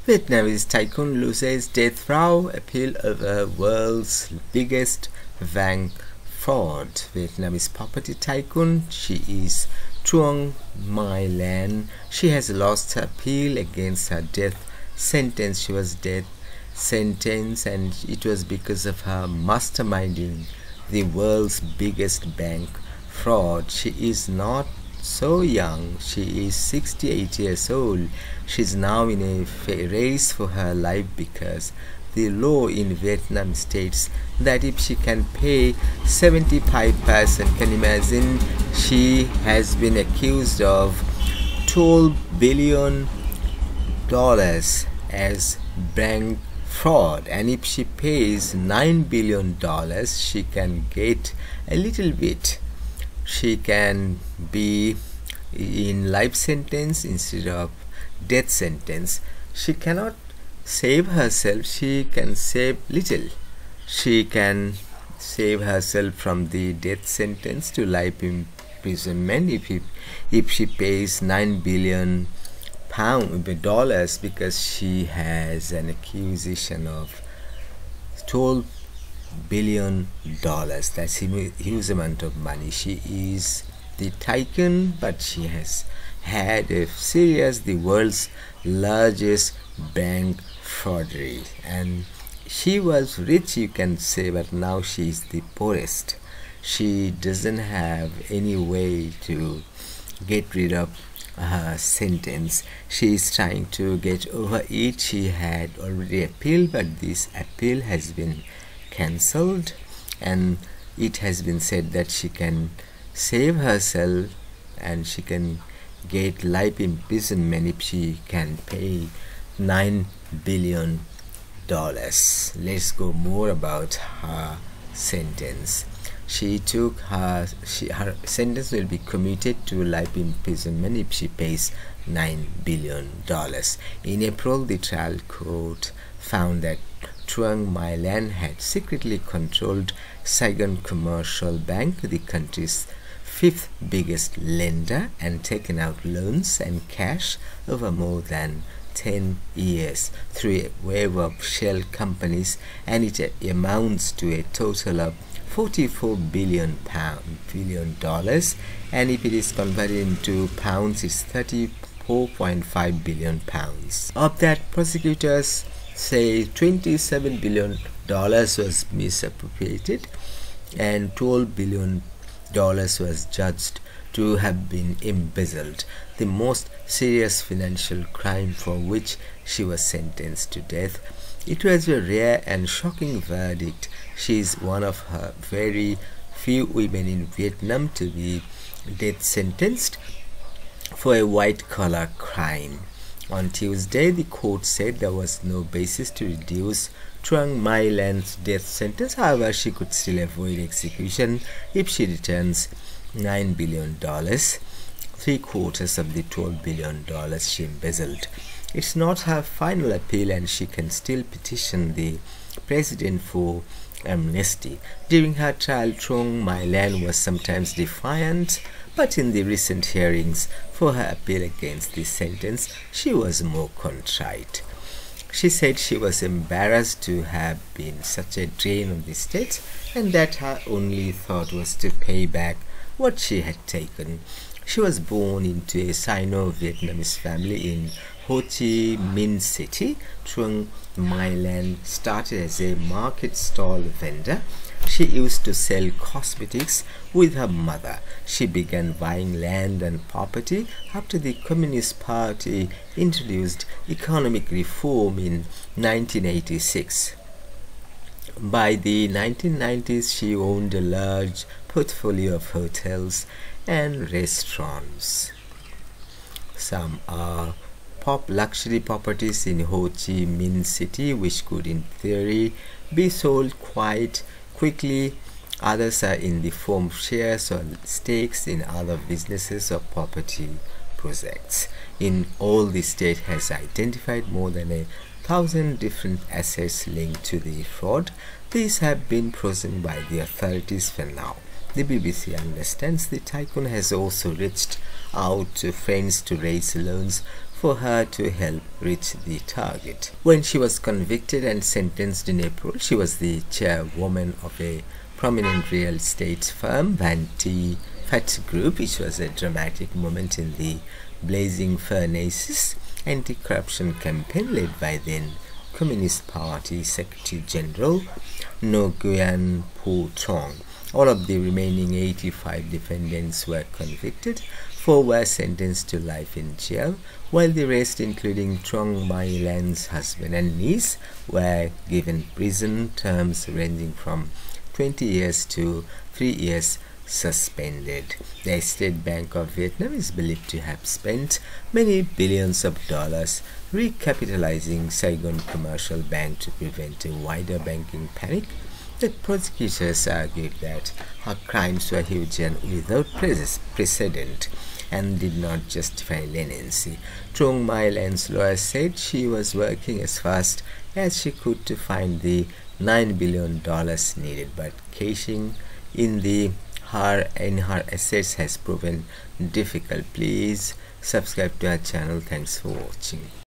Vietnamese tycoon loses death row appeal over world's biggest bank fraud. Vietnamese property tycoon, she is Truong My Lan. She has lost her appeal against her death sentence. She was death sentenced, and it was because of her masterminding the world's biggest bank fraud. She is not so young. She is 68 years old. She's now in a race for her life because the law in Vietnam states that if she can pay 75%, can you imagine, she has been accused of $12 billion as bank fraud, and if she pays $9 billion, she can get a little bit. She can be in life sentence instead of death sentence. She cannot save herself. She can save little. She can save herself from the death sentence to life imprisonment if she pays $9 billion because she has an accusation of $12 billion. That's a huge amount of money. She is the tycoon, but she has had the world's largest bank fraudery, and she was rich, you can say, but now she is the poorest. She doesn't have any way to get rid of her sentence. She is trying to get over it. She had already appealed, but this appeal has been cancelled, and it has been said that she can save herself and she can get life imprisonment if she can pay $9 billion. Let's go more about her sentence. Her sentence will be commuted to life imprisonment if she pays $9 billion. In April, the trial court found that Truong My Lan had secretly controlled Saigon Commercial Bank, the country's fifth biggest lender, and taken out loans and cash over more than 10 years through a wave of shell companies, and it amounts to a total of $44 billion, and if it is converted into pounds, it's 34.5 billion pounds. Of that, prosecutors say $27 billion was misappropriated and $12 billion was judged to have been embezzled, the most serious financial crime for which she was sentenced to death. It was a rare and shocking verdict. She is one of her very few women in Vietnam to be death sentenced for a white-collar crime. On Tuesday, the court said there was no basis to reduce Truong My Lan's death sentence. However, she could still avoid execution if she returns $9 billion, 3/4 of the $12 billion she embezzled. It's not her final appeal, and she can still petition the president for amnesty. During her trial, Truong My Lan was sometimes defiant, but in the recent hearings for her appeal against the sentence, she was more contrite. She said she was embarrassed to have been such a drain on the state, and that her only thought was to pay back what she had taken. She was born into a Sino-Vietnamese family in Ho Chi Minh City. Truong My Lan started as a market stall vendor. She used to sell cosmetics with her mother. She began buying land and property after the Communist Party introduced economic reform in 1986. By the 1990s, she owned a large portfolio of hotels and restaurants. Some are luxury properties in Ho Chi Minh City, which could in theory be sold quite quickly. Others are in the form of shares or stakes in other businesses or property projects. In all, the state has identified more than 1,000 different assets linked to the fraud. These have been frozen by the authorities for now. The BBC understands the tycoon has also reached out to friends to raise loans for her to help reach the target. When she was convicted and sentenced in April, she was the chairwoman of a prominent real estate firm, Vanti Fat Group, which was a dramatic moment in the Blazing Furnaces anti-corruption campaign led by then Communist Party Secretary General Nguyen Phu Trong. All of the remaining 85 defendants were convicted. 4 were sentenced to life in jail, while the rest, including Truong My Lan's husband and niece, were given prison terms ranging from 20 years to 3 years suspended. The State Bank of Vietnam is believed to have spent many billions of dollars recapitalizing Saigon Commercial Bank to prevent a wider banking panic. The prosecutors argued that her crimes were huge and without precedent and did not justify leniency. Truong My Lan's lawyer said she was working as fast as she could to find the $9 billion needed, but cashing in her assets has proven difficult. Please subscribe to our channel. Thanks for watching.